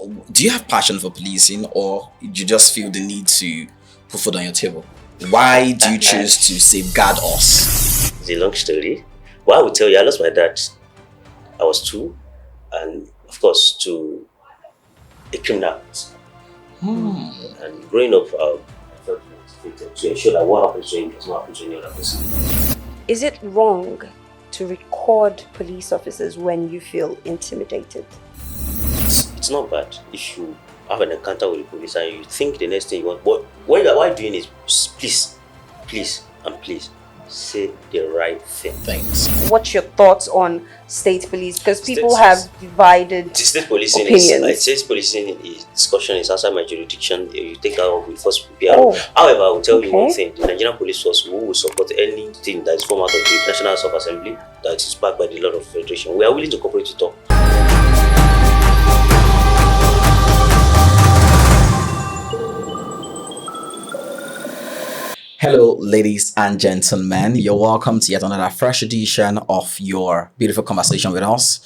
do you have passion for policing, or you just feel the need to put food on your table? Why do you choose to safeguard us? It's a long story. Well, I will tell you, I lost my dad. I was 2, and of course, to a criminal. And growing up, I felt motivated to ensure that what happens to him does not happen to any other person. Is it wrong to record police officers when you feel intimidated? It's not bad if you have an encounter with the police and you think the next thing you want. But what you are doing is please say the right thing. Thanks. What's your thoughts on state police? Because people State- have divided The state policing opinions. state policing is discussion is outside my jurisdiction. You take that up with first PRO. Oh, However, I will tell you one okay. thing: the Nigerian police force will support anything that is formed out of the National House of Assembly that is backed by the law of federation. We are willing to cooperate with all. Hello, ladies and gentlemen. You're welcome to yet another fresh edition of your beautiful conversation with us,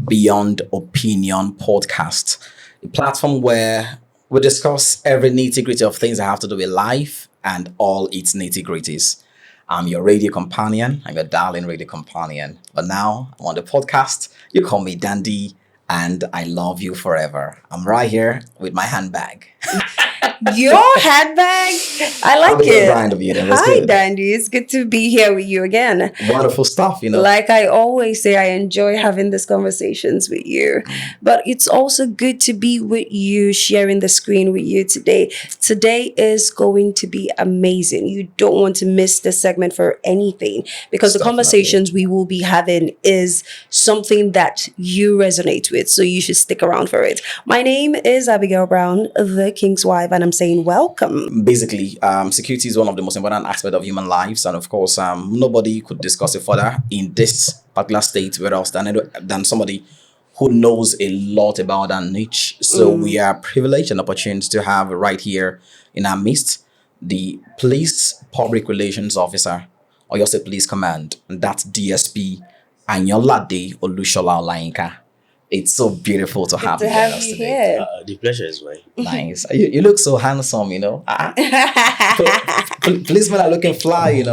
Beyond Opinion podcast, a platform where we discuss every nitty-gritty of things that have to do with life and all its nitty-gritties. I'm your radio companion. I'm your darling radio companion. But now I'm on the podcast. You call me Dandy, and I love you forever. I'm right here with my handbag. Your handbag? I like Abigail it. Brand of you, then. That's Hi, good. Dandy. It's good to be here with you again. Wonderful stuff, Like I always say, I enjoy having these conversations with you. But it's also good to be with you, sharing the screen with you today. Today is going to be amazing. You don't want to miss this segment for anything, because the Definitely. conversations we will be having is something that you resonate with. So you should stick around for it. My name is Abigail Brown, the King's Wife, and I'm saying welcome. Basically, security is one of the most important aspects of human lives, and of course, nobody could discuss it further in this particular state with us than somebody who knows a lot about that niche. So we are privileged and opportunity to have right here in our midst the Police Public Relations Officer, Oyo State Police Command, and that's DSP Olushola Olainka. It's so beautiful to have To you have with us you today. here. The pleasure is mine. Nice. You look so handsome, Policemen are looking fly,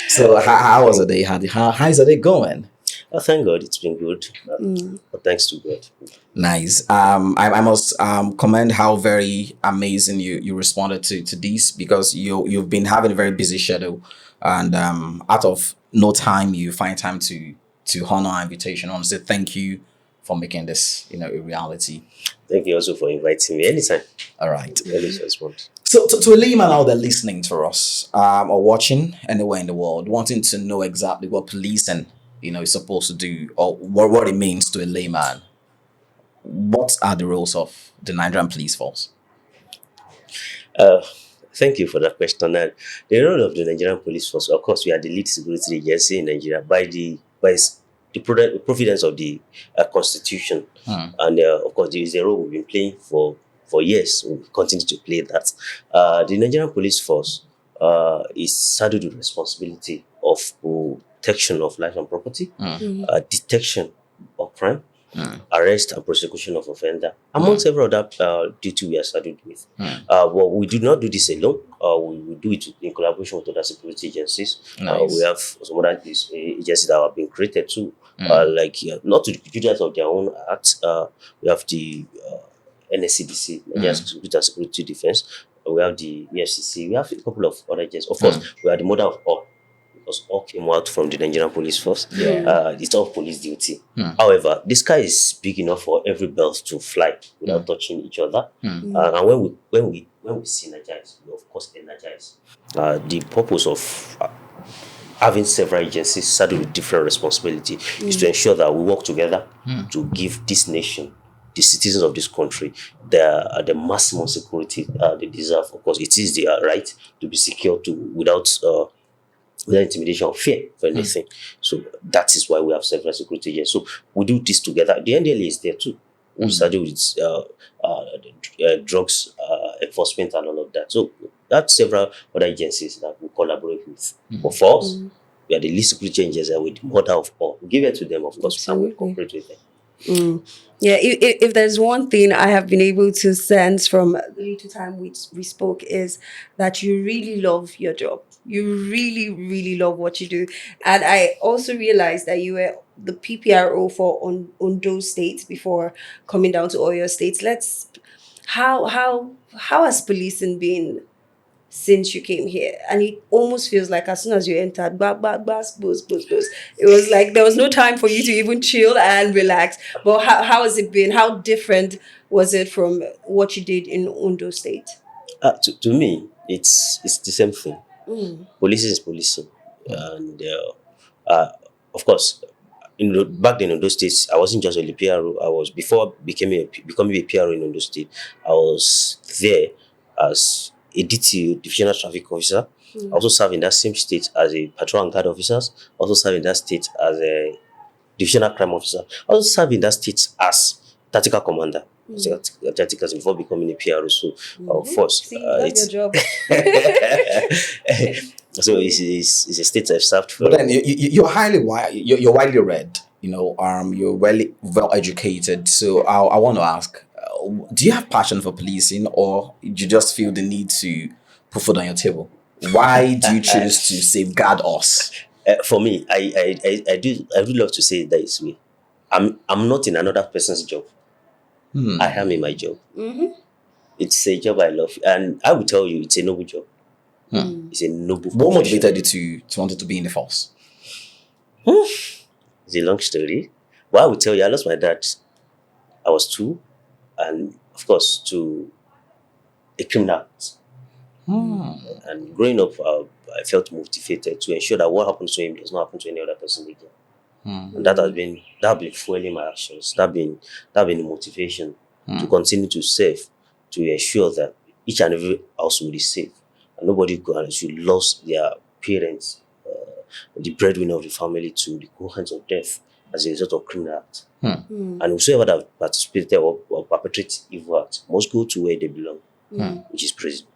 So how was the day? How is the day going? Thank God, it's been good. But thanks to God. Nice. I must commend how very amazing you responded to this, because you've been having a very busy schedule, and out of no time you find time to honor our invitation. I want to say thank you for making this a reality. Thank you also for inviting me anytime. All right. Always respond. So to a layman out there listening to us or watching anywhere in the world, wanting to know exactly what policing is supposed to do, or what it means to a layman, what are the roles of the Nigerian police force? Thank you for that question. And the role of the Nigerian police force, of course, we are the lead security agency in Nigeria by the providence of the Constitution. And of course, there is a role we've been playing for years. We continue to play that. The Nigerian police force is saddled with responsibility of protection of life and property, detection of crime, arrest and prosecution of offender, among several other duties we are saddled with. Well, we do not do this alone. We do it in collaboration with other security agencies. Nice. We have some other agencies that have been created too, not to the duties of their own act. We have the NSCDC, Nigerian Security and Security Defense. We have the EFCC. We have a couple of other agencies. Of course, we are the mother of all, because all came out from the Nigerian police force. It's all police duty. However, the sky is big enough for every bird to fly without touching each other. And when we synergize, we of course energize. The purpose of having several agencies saddled with different responsibility is to ensure that we work together to give this nation, the citizens of this country, the maximum security they deserve. Of course, it is their right to be secure without intimidation or fear for anything. So that is why we have several security agencies. So we do this together. The NDLA is there too. We study with drugs enforcement and all of that. So that's several other agencies that we collaborate with. But for us, we are the least security agencies and we're the mother of all. We give it to them, of course, and we cooperate with them. Yeah, if there's one thing I have been able to sense from the little time we spoke is that you really love your job. You really, really love what you do. And I also realized that you were the PPRO for Ondo State before coming down to Oyo State. How has policing been since you came here? And it almost feels like as soon as you entered, bus. It was like there was no time for you to even chill and relax. But how has it been? How different was it from what you did in Ondo State? To me, it's the same thing. Policing is policing, and of course, back then in those states, I wasn't just a PRO. I was before becoming a PRO in Ondo State. I was there as a DTO, divisional traffic officer. I also served in that same state as a patrol and guard officer. Also served in that state as a divisional crime officer. I also served in that state as tactical commander. Tactical before becoming a PRO. So of course, See, that's your job. so it's a state I've served for. But then you're you're widely read. You're well educated. So I want to ask, do you have passion for policing, or do you just feel the need to put food on your table? Why do you choose to safeguard us? For me, I do love to say it this way. I'm not in another person's job. I am in my job. It's a job I love, and I will tell you, it's a noble job. It's a noble. What motivated you to want to be in the force? It's a long story. Well, I will tell you, I lost my dad. I was 2, and of course, to a criminal act. And growing up, I felt motivated to ensure that what happens to him does not happen to any other person again. And that has been fueling my actions. That been the motivation to continue to serve, to ensure that each and every household is safe, and nobody should lose their parents, the breadwinner of the family, to the cold hands of death as a result of criminal act. And whosoever that participated or perpetrated evil act must go to where they belong, which is prison.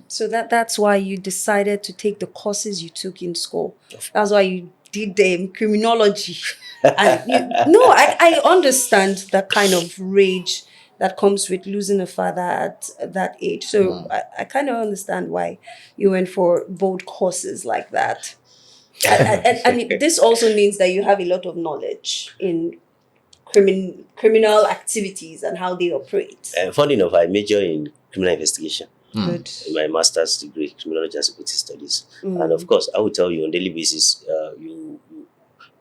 So that's why you decided to take the courses you took in school. That's why you did criminology. And I understand that kind of rage that comes with losing a father at that age. So I kind of understand why you went for bold courses like that. And this also means that you have a lot of knowledge in criminal activities and how they operate. Funny enough, I major in criminal investigation. Good. In my master's degree, criminology and security studies. And of course, I will tell you on a daily basis,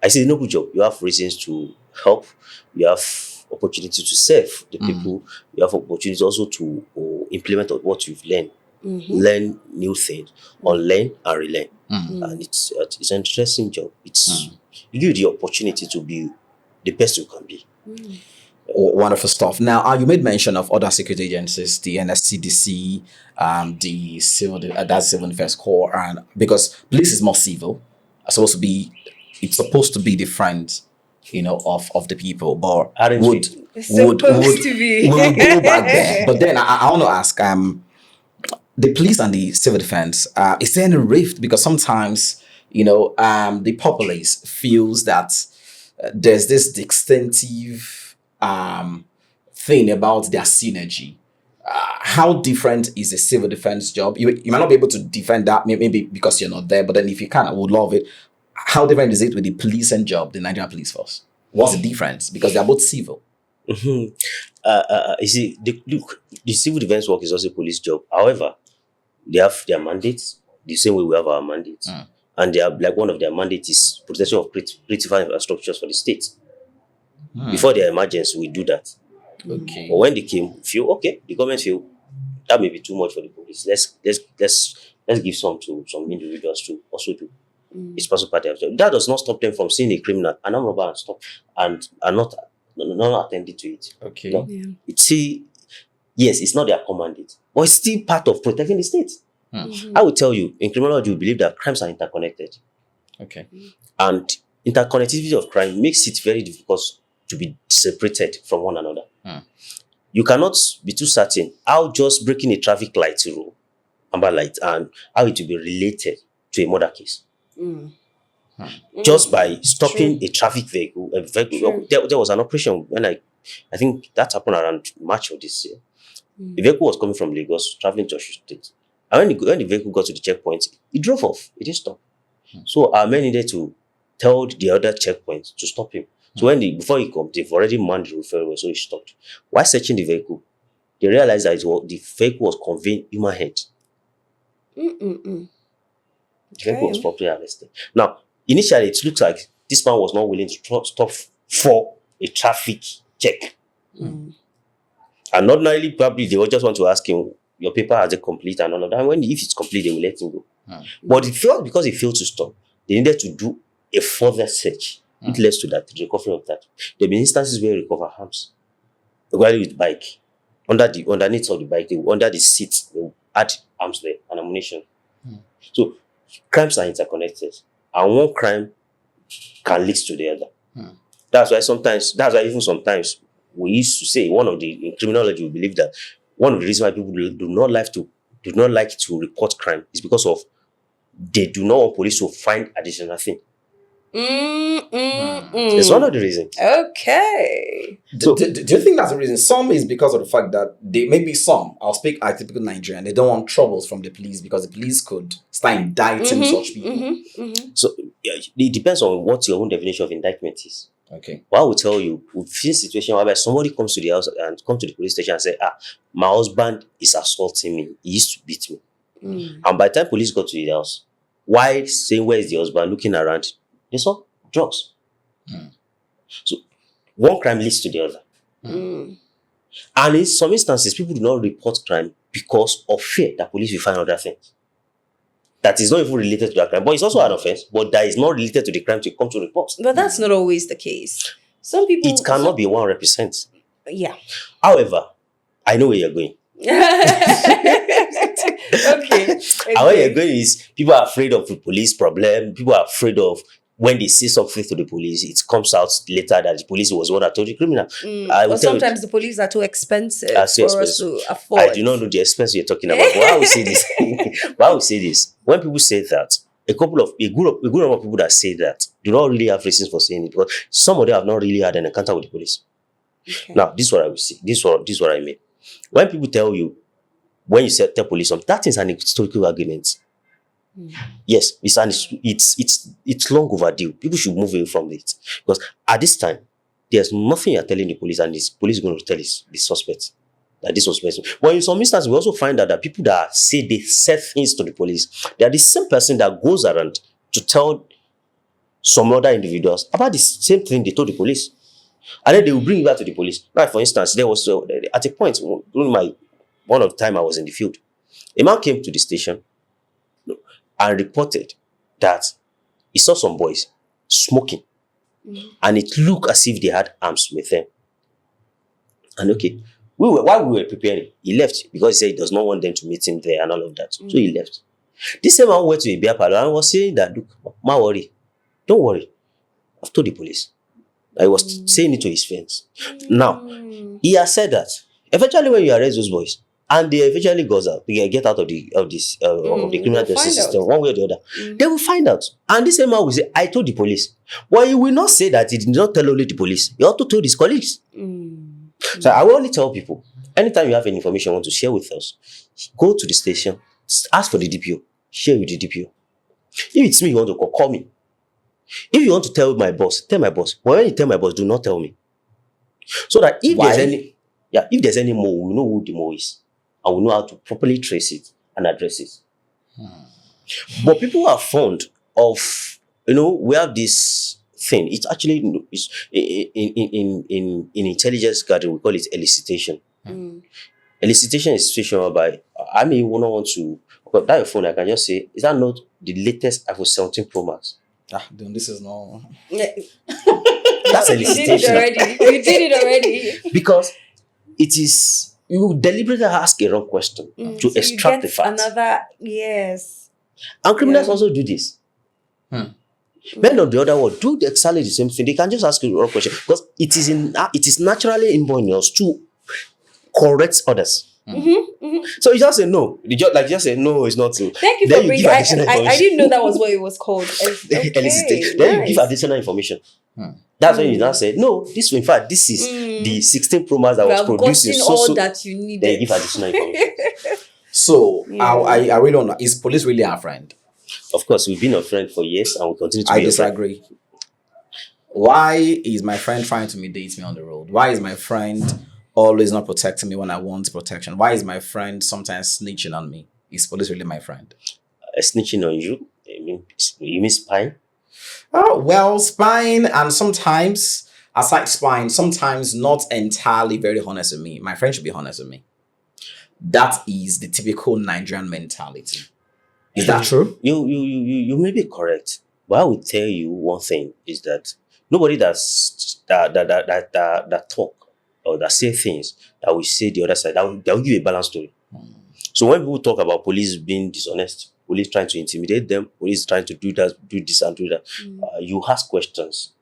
I see a noble job. You have reasons to help. You have opportunity to serve the people. You have opportunity also to implement what you've learned. Learn new things, unlearn and relearn. And it's an interesting job. You give you the opportunity to be the best you can be. Wonderful stuff. Now, you made mention of other security agencies, the NSCDC, the civil defense corps, and because police is more civil, it's supposed to be the friend, of the people. But we'll go back there. But then I want to ask, the police and the civil defense, is there any rift? Because sometimes, the populace feels that there's this distinctive thing about their synergy. How different is a civil defense job? You might not be able to defend that, maybe because you're not there, but then if you can, I would love it. How different is it with the policing job, the Nigerian police force? What's the difference? Because they're both civil. You see, the civil defense work is also a police job. However, they have their mandates the same way we have our mandates. And they are like one of their mandates is protection of critical infrastructures for the state. Before their emergency, we do that. Okay. But when they came, the government feel that may be too much for the police. Let's give some to some individuals to also do. It's also part of it. That does not stop them from seeing a criminal, an armed robber, and stop and not attending to it. Okay. No. Yes, it's not their commandate, but it's still part of protecting the state. I will tell you, in criminology, we believe that crimes are interconnected. Okay. And interconnectivity of crime makes it very difficult to be separated from one another. You cannot be too certain how just breaking a traffic light rule, amber light, and how it will be related to a murder case. just by stopping True. a traffic vehicle. True. There was an operation when I think that happened around March of this year. The vehicle was coming from Lagos, traveling to Oyo State. And when the vehicle got to the checkpoint, it drove off. It didn't stop. So our men needed to tell the other checkpoint to stop him. So before he comes, they've already manned the referral, so he stopped. While searching the vehicle, they realized that the vehicle was conveying human head. The vehicle was properly arrested. Now, initially, it looks like this man was not willing to stop for a traffic check. And ordinarily, probably they would just want to ask him, your paper has it complete and all of that. And if it's complete, they will let him go. But because he failed to stop, they needed to do a further search. It led to that, the recovery of that. There have been instances where they recover arms. Regularly with bike. Underneath of the bike, under the seat, they will add arms there and ammunition. So crimes are interconnected. And one crime can lead to the other. That's why even sometimes we used to say, in criminology, we believe that one of the reasons why people do not like to report crime is because of they do not want police to find additional thing. It's one of the reasons. Okay. Do you think that's the reason? Some is because of the fact that I'll speak as typical Nigerian, they don't want troubles from the police because the police could start indicting such people. So it depends on what your own definition of indictment is. Okay. What I will tell you, we've seen a situation whereby somebody comes to the house and come to the police station and say, my husband is assaulting me. He used to beat me. And by the time police got to the house, while saying where is the husband, looking around, they saw drugs. So one crime leads to the other. And in some instances, people do not report crime because of fear that police will find other things. That is not even related to that crime. But it's also an offense, but that is not related to the crime to come to report. But that's not always the case. Some people... It cannot be 100%. Yeah. However, I know where you're going. Okay. And where you're going is people are afraid of the police problem. People are afraid of when they say something to the police, it comes out later that the police was the one that told the criminal. But sometimes the police are too expensive for us to afford. I do not know the expense you're talking about. But I will say this. When people say that, a good number of people that say that do not really have reasons for saying it, because some of them have not really had an encounter with the police. Okay. Now, this is what I will say. This is what I mean. When people tell you, when you tell police something, that is an historical argument. Yes, it's long overdue. People should move away from it, because at this time, there's nothing you're telling the police, and the police is going to tell the suspect that this was person. But in some instances, we also find out that people that say they said things to the police, they are the same person that goes around to tell some other individuals about the same thing they told the police, and then they will bring it back to the police. Like, for instance, there was at a point during one of the time I was in the field, a man came to the station and reported that he saw some boys smoking, and it looked as if they had arms with them. And okay, while we were preparing, he left because he said he does not want them to meet him there and all of that. So he left. This same man went to a beer parlor and was saying that, look, ma worry, don't worry, I've told the police. I was saying it to his friends. Now, he has said that eventually when you arrest those boys, and they eventually get out of the criminal justice system, one way or the other, they will find out. And this same man will say, I told the police. But he will not say that he did not tell only the police. He also told his colleagues. So I will only tell people, anytime you have any information you want to share with us, go to the station, ask for the DPO, share with the DPO. If it's me you want to call me. If you want to tell my boss, tell my boss. But when you tell my boss, do not tell me. So that if there's any mole, we know who the mole is. And we know how to properly trace it and address it. But people are fond of, we have this thing. It's actually in intelligence gathering, we call it elicitation. Elicitation is a situation whereby I may not want to, but that phone, I can just say, is that not the latest iPhone 17 Pro Max? This is not. That's elicitation. You did it already. Because it is. You deliberately ask a wrong question to extract the facts. Yes. And criminals also do this. Men on the other world do exactly the same thing. They can just ask a wrong question because it is naturally inborn in us to correct others. So you just say no. You just say no, it's not true. Thank you Then for you bringing. give additional I information. didn't know that was what it was called. Okay, Then you give nice. additional information. That's when you now say, no, this in fact, this is the 16 Pro Max that You was have produced in gotten all so. that you needed. Then you give additional information. So Yeah. I really don't know. Is police really our friend? Of course, we've been a friend for years and we continue to I be a friend. disagree. Why is my friend trying to date me on the road? Why is my friend always not protecting me when I want protection? Why is my friend sometimes snitching on me? Is police really my friend? Snitching on you? You mean spying? Oh, well, spying, and sometimes, aside spying, sometimes not entirely very honest with me. My friend should be honest with me. That is the typical Nigerian mentality. Is that true? You may be correct, but I will tell you one thing is that nobody that talk or that say things that will say the other side that will give a balanced story. So when people talk about police being dishonest, police trying to intimidate them, police trying to do this and do that, you ask questions.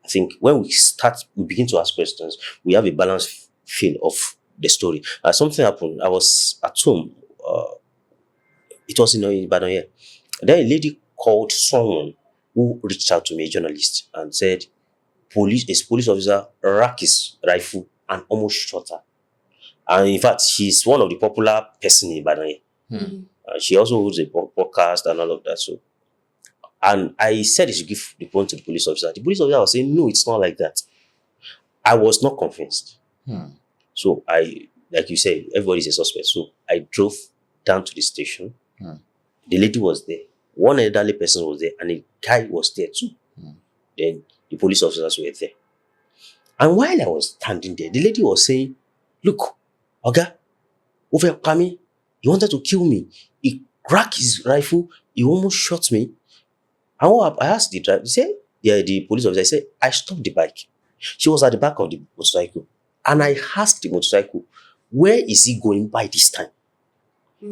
I think when we begin to ask questions, we have a balanced feel of the story. Something happened. I was at home. It was in Ibadan here. Then a lady called someone who reached out to me, a journalist, and said, a police officer racked his rifle and almost shot her. And in fact, she's one of the popular person in Ibadan here. She also holds a podcast and all of that. So, and I said he should give the phone to the police officer. The police officer was saying, no, it's not like that. I was not convinced. So like you said, everybody's a suspect. So I drove down to the station. The lady was there. One elderly person was there, and a guy was there too. Then the police officers were there. And while I was standing there, the lady was saying, look, Oga, over coming, he wanted to kill me. He cracked his rifle, he almost shot me. And I asked the driver, he said, the police officer, I said, I stopped the bike. She was at the back of the motorcycle. And I asked the motorcycle, where is he going by this time?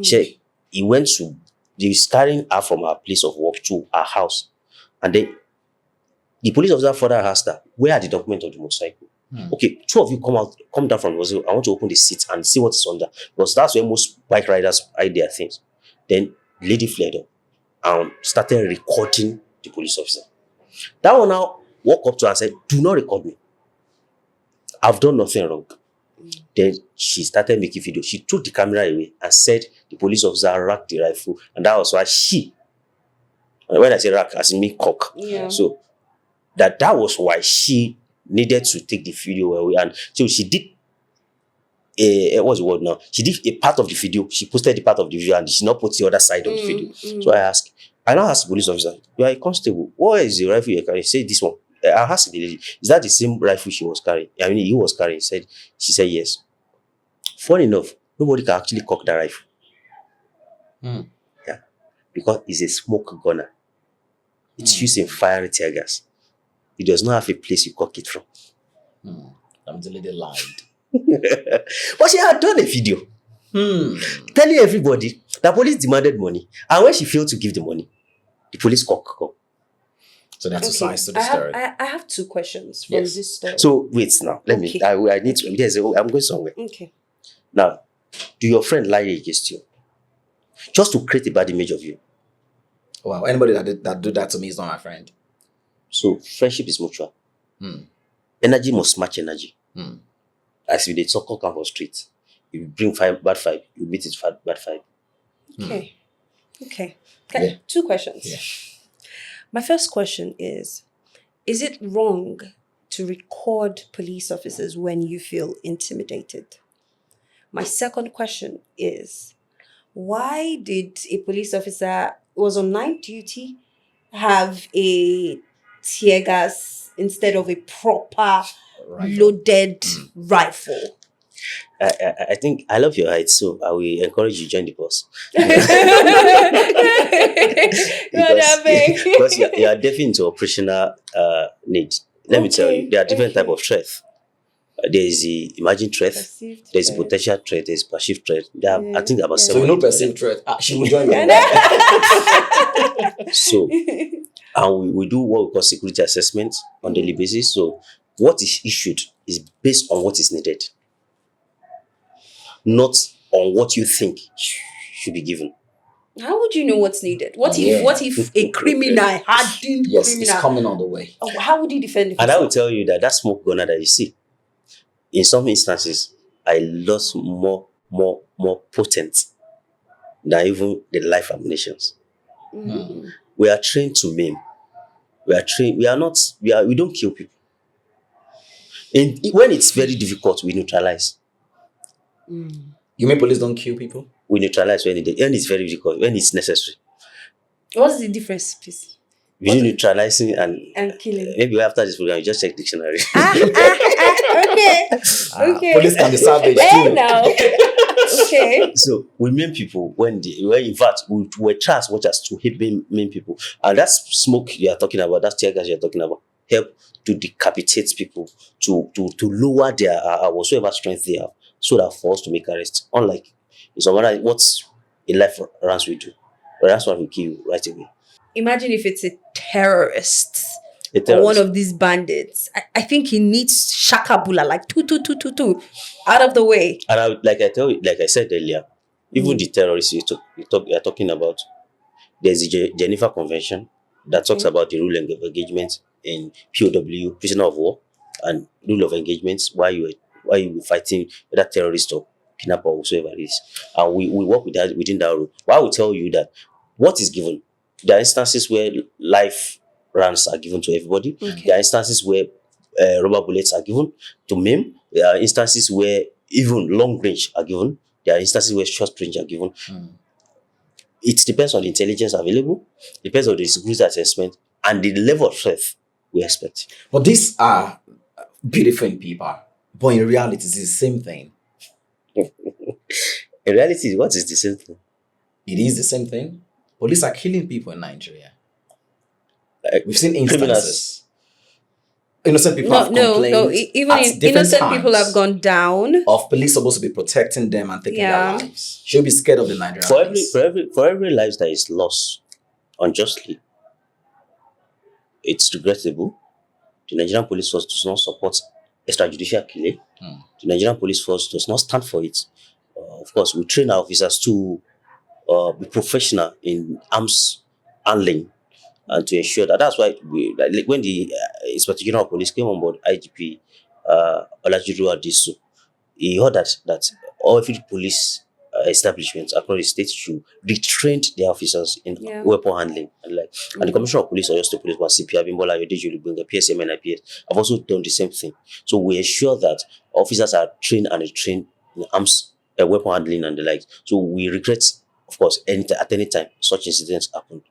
She was carrying her from her place of work to her house. And then the police officer further asked her, where are the documents of the motorcycle? Okay, two of you come down from the motorcycle. I want to open the seat and see what is under. Because that's where most bike riders hide their things. Then the lady fled up and started recording the police officer. That one now walked up to her and said, do not record me. I've done nothing wrong. Then she started making video. She took the camera away and said the police officer racked the rifle. And that was why when I say rack, as in me cock. Yeah. So that was why she needed to take the video away. And so she did what's the word now? She did a part of the video. She posted the part of the video and she not put the other side of the video. So I now asked the police officer, you are a constable. What is the rifle you're carrying? Say this one. I asked the lady, is that the same rifle she was carrying? I mean, he was carrying. She said yes. Funny enough, nobody can actually cock that rifle. Yeah. Because it's a smoke gunner. It's used in firing tear gas. It does not have a place you cock it from. The lady lied. But she had done a video telling everybody that police demanded money. And when she failed to give the money, the police cock. So that's two sides to the story. I have two questions from this story. So wait now. Let me. I need to. I'm going somewhere. Okay. Now, do your friend lie against you, just to create a bad image of you? Wow. Anybody that do that to me is not my friend. So friendship is mutual. Energy must match energy. As if they soccer camp on street, if you bring bad vibe, you meet it bad vibe. Okay. Two questions. Yeah. My first question is it wrong to record police officers when you feel intimidated? My second question is, why did a police officer who was on night duty have a tear gas instead of a proper loaded rifle? I think I love your height, so I will encourage you to join the bus. because you are definitely into operational needs. Let me tell you, there are different types of threat. There is the imagined threat, there is potential threat, there is perceived threat. I think about So 7. you know perceived threat. She will join me. So, and we do what we call security assessment on daily basis. So what is issued is based on what is needed. not on what you think should be given. How would you know what's needed? What Yeah. if a criminal, hardened Yes, criminal, it's coming on the way. Oh, how would you defend And I will yourself? tell you that smoke gunner that you see, in some instances, I lost more potent than even the life ammunitions. Mm. We are trained to maim. We don't kill people. When it's very difficult, we neutralize. Mm. You mean police don't kill people? We neutralize when it's very difficult, when it's necessary. What's the difference, please? Between neutralizing and killing. maybe after this program, you just check dictionary. Okay. Okay. Police can be savage Hey too. now. Okay. So we main people when in fact we were trying as much as to help main people, and that smoke you are talking about, that tear gas you are talking about, help to decapitate people, to lower their whatsoever strength they have, so that for us to make arrests. Unlike in some other what in life runs we do, but that's why we kill you right away. Imagine if it's a terrorist. A Or terrorist. one of these bandits. I think he needs shakabula, like two, out of the way. And like I said earlier, even the terrorists you are talking about, there's the Geneva Convention that talks about the rule of engagement in POW, prisoner of war, and rule of engagement while you were fighting whether terrorist or kidnapper or whoever it is. And we work with that within that rule. But I will tell you that what is given, there are instances where life rounds are given to everybody. Okay. There are instances where rubber bullets are given to maim. There are instances where even long range are given. There are instances where short range are given. It depends on the intelligence available, depends on the security assessment, and the level of threat we expect. But these are beautiful people. But in reality, it's the same thing. In reality, what is the same thing? It is the same thing. Police are killing people in Nigeria. Like, We've seen criminals. instances. Innocent people have complained. Even at in different innocent people times have gone down. of police supposed to be protecting them and taking Yeah. their lives. Should be scared of the Nigerian For police. every life that is lost unjustly, it's regrettable. The Nigerian police force does not support extrajudicial killing. The Nigerian police force does not stand for it. Of course, we train our officers to be professional in arms handling and to ensure that. That's why like when the Inspector General of Police came on board, IGP Olajudu Adisu, he ordered that all every police establishments across the state should retrain their officers in weapon handling. And the Commissioner of Police, Oyo State Police, CP Abimbola Ayodeji Olugbenga, PSM and IPS have also done the same thing. So we ensure that officers are trained and retrained in arms, weapon handling and the like. So we regret, of course, at any time such incidents happen.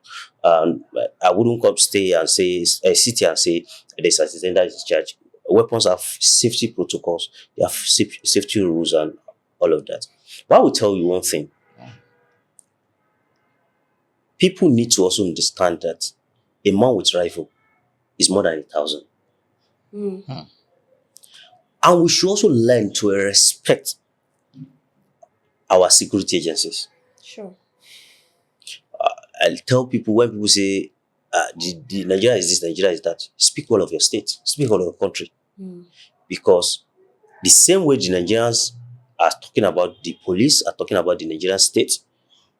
I wouldn't come sit here and say there's a citizen that is in charge. Weapons have safety protocols, they have safety rules and all of that. But I will tell you one thing. People need to also understand that a man with rifle is more than 1,000. And we should also learn to respect our security agencies. Sure. I tell people when people say the Nigeria is this, Nigeria is that, speak well of your state, speak well of your country. Because the same way the Nigerians are talking about the police, are talking about the Nigerian state,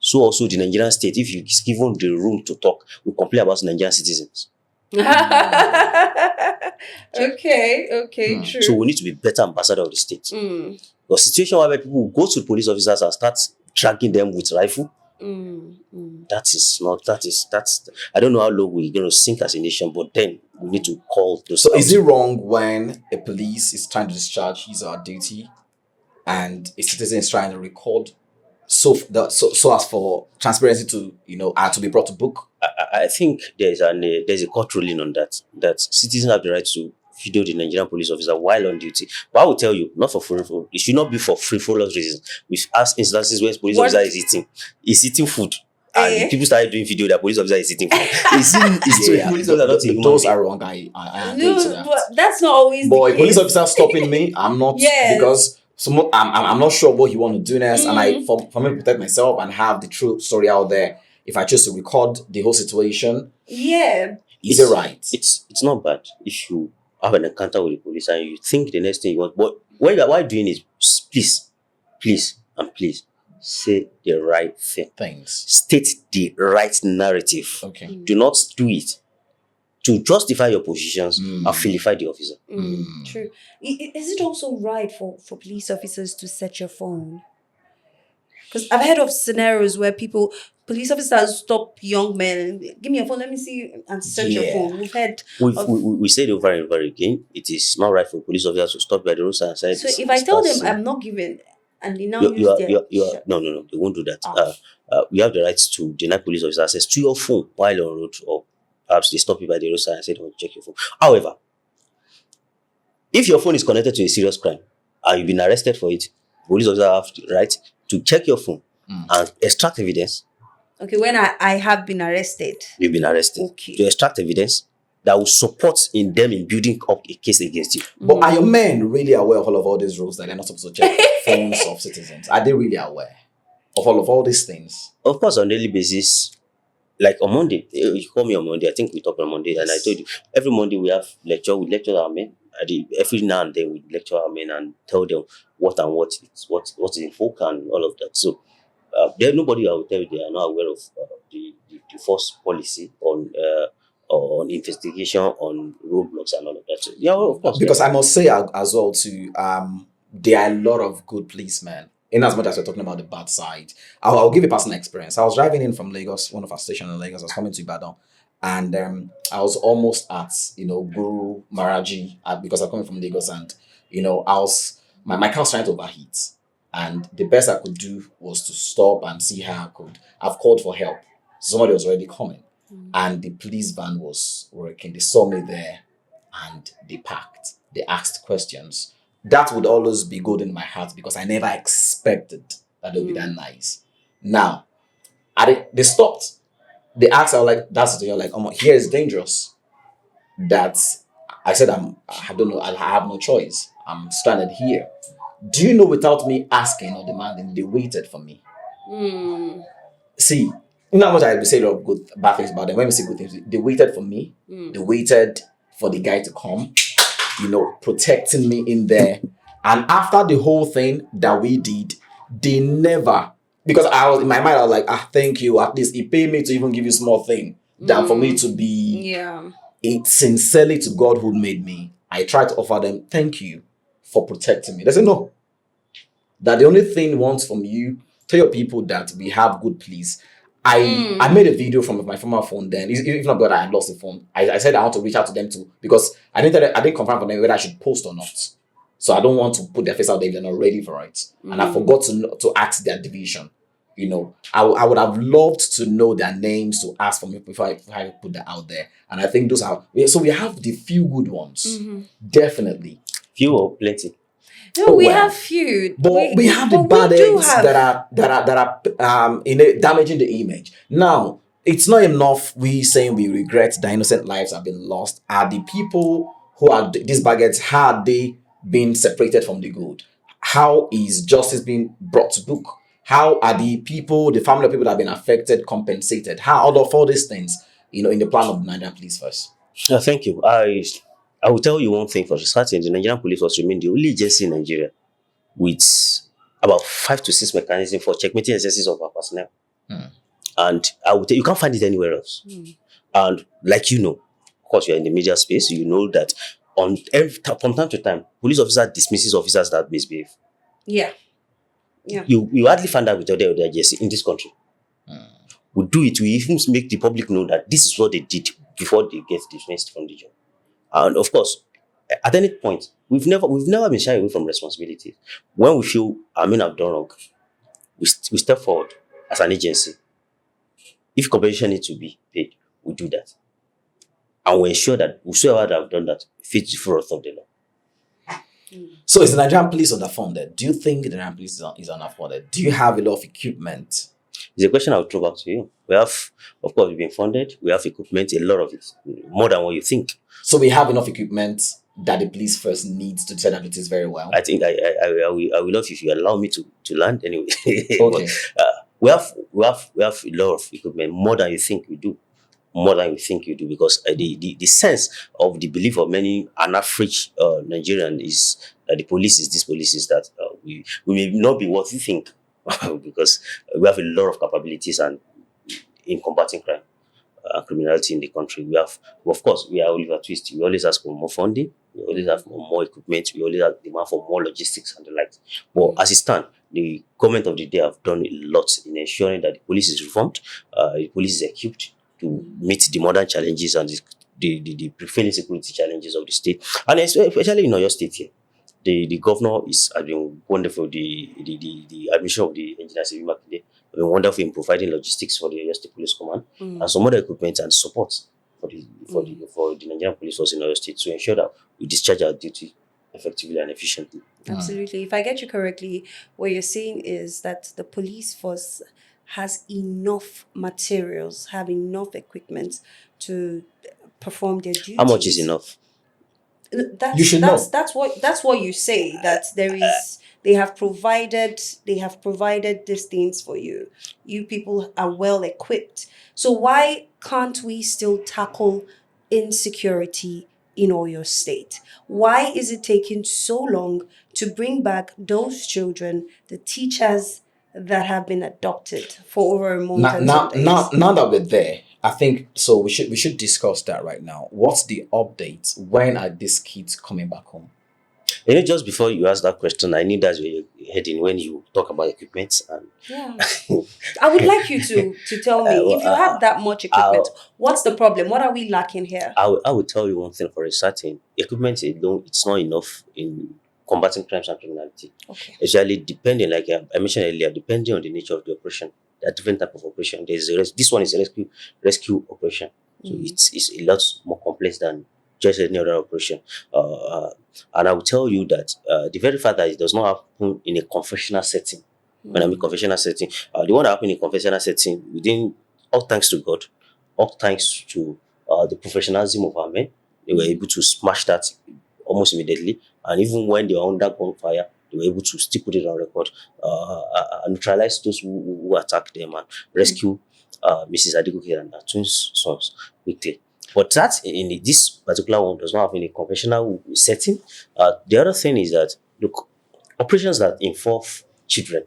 so also the Nigerian state, if you give them the room to talk, will complain about Nigerian citizens. Okay, true. So we need to be better ambassador of the state. The situation where people will go to police officers and start dragging them with rifle, that's I don't know how low we're going to sink as a nation, but then we need to call those. So is it wrong when a police is trying to discharge his or her duty and a citizen is trying to record so as for transparency to and to be brought to book? I think there's a court ruling on that citizens have the right to video the Nigerian police officer while on duty. But I will tell you, not for free. It should not be for frivolous reasons. We've asked instances where police officer is eating food. And people started doing video that police officer is eating food. Police officer not a those human are wrong. I agree to that. But that's not always Boy, the police case. officer stopping me, I'm not because I'm not sure what he want to do next, and for me to protect myself and have the true story out there. If I choose to record the whole situation, is it right? It's not bad if you have an encounter with the police and you think the next thing you want. But while doing it, please and please say the right thing. Things. State the right narrative. Okay. Do not do it to justify your positions and vilify the officer. True. Is it also right for police officers to set your phone? Because I've heard of scenarios where police officers stop young men. Give me your phone, let me see, and search your phone. We've heard. We said over and over again, it is not right for police officers to stop by the roadside and say. So if I tell them I'm not giving, and they now use their... No, they won't do that. We have the right to deny police officers access to your phone while on road, or perhaps they stop you by the roadside and say they want to check your phone. However, if your phone is connected to a serious crime and you've been arrested for it, police officers have the right to check your phone and extract evidence. Okay, when I have been arrested. You've been arrested. Okay. To extract evidence that will support in building up a case against you. But are your men really aware of all these rules that they're not supposed to check phones of citizens? Are they really aware of all these things? Of course, on a daily basis. Like on Monday, you call me on Monday. I think we talked on Monday, and I told you every Monday we have lecture. We lecture our men. Every now and then we lecture our men and tell them what is in folk and all of that. So there nobody I will tell you they are not aware of the force policy on investigation on roadblocks and all of that. So, yeah, well, of course. Because I must say as well too, there are a lot of good policemen. In as much as we're talking about the bad side, I'll give a personal experience. I was driving in from Lagos, one of our stations in Lagos. I was coming to Ibadan, and I was almost at Guru Maraji because I'm coming from Lagos, and my car was trying to overheat, and the best I could do was to stop and see how I could. I've called for help. Somebody was already coming, and the police van was working. They saw me there, and they parked. They asked questions. That would always be good in my heart because I never expected that they would be that nice. Now, they stopped. They asked, I was like, that's it. You're like, here is dangerous. That I said, I don't know, I have no choice. I'm stranded here. Do you know, without me asking or demanding, they waited for me. See, how much I say a lot of bad things about them. When we say good things, they waited for me. They waited for the guy to come. Protecting me in there. And after the whole thing that we did, they never, because I was in my mind, I was like, thank you. At least he paid me to even give you small thing than for me to be it sincerely to God who made me. I tried to offer them thank you for protecting me. They said no. That the only thing he wants from you, tell your people that we have good police. I made a video from my former phone then. If not God, I had lost the phone. I said I want to reach out to them too because I didn't confirm for them whether I should post or not. So I don't want to put their face out there if they're not ready for it. And I forgot to ask their division. I would have loved to know their names to ask for me before I put that out there. And I think those are so we have the few good ones, definitely. Few or plenty. No, we have few, but we have the bad eggs that are damaging the image. Now, it's not enough we saying we regret that innocent lives have been lost. Are the people who are these baggage, had they been separated from the good? How is justice being brought to book? How are the family of people that have been affected compensated? How out of all these things, in the plan of the Nigerian police first? Thank you. I will tell you one thing for certain. The Nigerian police force remain the only agency in Nigeria with about 5 to 6 mechanisms for checkmating excesses of our personnel. And I will tell you, can't find it anywhere else. And like of course, you're in the media space, you know that from time to time, police officer dismisses officers that misbehave. Yeah. You hardly find that with other agencies in this country. We do it. We even make the public know that this is what they did before they get dismissed from the job. And of course, at any point, we've never been shy away from responsibility. When we feel our men have done wrong, we step forward as an agency. If compensation needs to be paid, we do that. And we ensure that whosoever have done that fits the full wrath of the law. So is the Nigerian police underfunded? Do you think the Nigerian police is underfunded? Do you have a lot of equipment? It's a question I will throw back to you. We have, of course, we've been funded. We have equipment, a lot of it, more than what you think. So we have enough equipment that the police first needs to set up it is very well. I think I will love if you allow me to land anyway. Okay. We have a lot of equipment, more than you think we do. More than you think you do, because the sense of the belief of many an average Nigerian is that the police is this police is that we may not be what we think. because we have a lot of capabilities and in combating crime. Criminality in the country. Of course, we are Oliver Twist. We always ask for more funding. We always have more equipment. We always have demand for more logistics and the like. But as it stands, the government of the day have done a lot in ensuring that the police is reformed. The police is equipped to meet the modern challenges and the prevailing security challenges of the state, and especially in Oyo State here. The governor has been wonderful. The admission of the engineer Sibi Makinde have been wonderful in providing logistics for the Oyo State Police Command and some other equipment and support for the Nigerian Police Force in Oyo State to ensure that we discharge our duty effectively and efficiently. Absolutely. If I get you correctly, what you're saying is that the police force has enough materials, have enough equipment to perform their duties. How much is enough? That's, You should that's, know. that's what you say, that there is they have provided these things for you. You people are well equipped. So why can't we still tackle insecurity in Oyo State? Why is it taking so long to bring back those children, the teachers that have been adopted for over a month and some days? Now that we're there, I think so. We should discuss that right now. What's the update? When are these kids coming back home? Just before you ask that question, I knew that's where you're heading when you talk about equipment. And Yeah. I would like you to tell me, if you have that much equipment, what's the problem? What are we lacking here? I will tell you one thing for a certain. Equipment alone, it's not enough in combating crimes and criminality. Okay. Especially depending, like I mentioned earlier, depending on the nature of the operation. There are different type of operation. This one is a rescue operation. So it's a lot more complex than just any other operation. And I will tell you that the very fact that it does not happen in a confessional setting. When I mean confessional setting, the one that happened in a confessional setting, within all thanks to God, all thanks to the professionalism of our men, they were able to smash that almost immediately. And even when they were under gunfire, they were able to still put it on record, neutralize those who attacked them and rescue Mrs. Abigail and her twin sons quickly. But that in this particular one does not have any conventional setting. The other thing is that, look, operations that involve children,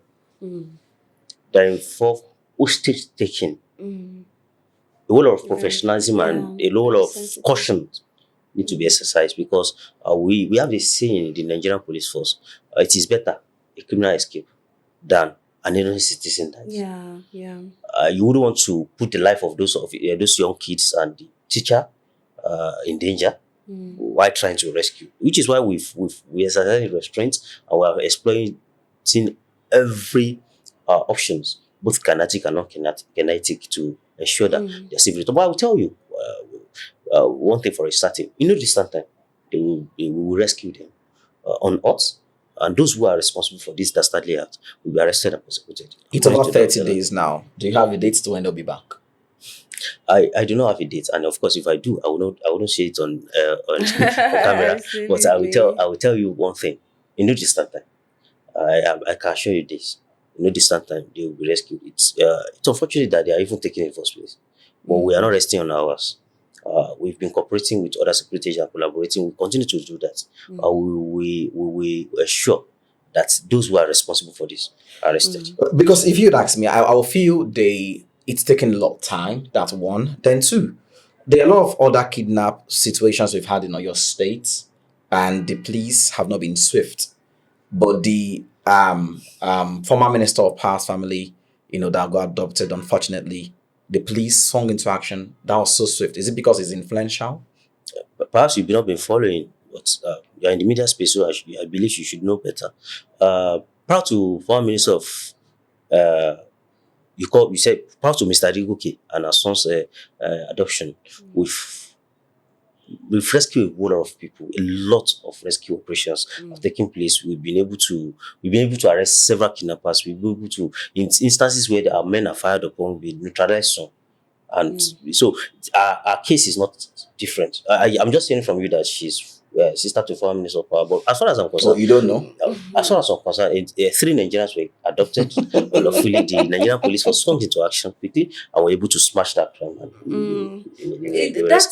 that involve hostage taking, a whole lot of professionalism and a lot of caution need to be exercised, because we have this saying in the Nigerian police force: it is better a criminal escape than an innocent citizen dies. Yeah. You wouldn't want to put the life of those young kids and the teacher in danger while trying to rescue. Which is why we exercise restraint, and we are exploring every options, both kinetic and non-kinetic, to ensure that they're safe. But I will tell you one thing for a certain: distant time, we will rescue them on us. And those who are responsible for this dastardly act will be arrested and prosecuted. It's about 30 days now. Do you have a date to when they'll be back? I do not have a date, and of course, if I do, I will not say it on camera. But I will tell you one thing: distant time, I can assure you this: distant time, they will be rescued. It's unfortunate that they are even taken in the first place, but we are not resting on ours. We've been cooperating with other security agents and collaborating. We continue to do that. We assure that those who are responsible for this are arrested. Because if you'd ask me, I will feel it's taken a lot of time. That's one. Then two, there are a lot of other kidnap situations we've had in Oyo State, and the police have not been swift. But the former minister of Power's family, that got adopted, unfortunately, the police swung into action. That was so swift. Is it because it's influential? Perhaps you've not been following, but you're in the media space, so I believe you should know better. Proud to former minister of you said proud to Mr. Adegoke and her son's adoption. We've rescued a whole lot of people. A lot of rescue operations have taken place. We've been able to arrest several kidnappers. We've been able to, in instances where our men are fired upon, we neutralize some. And so our case is not different. I'm just hearing from you that she's sister to former minister of power. But as far as I'm concerned, you don't know. As far as I'm concerned, 3 Nigerians were adopted lawfully. The Nigerian police was swung into action quickly and were able to smash that crime.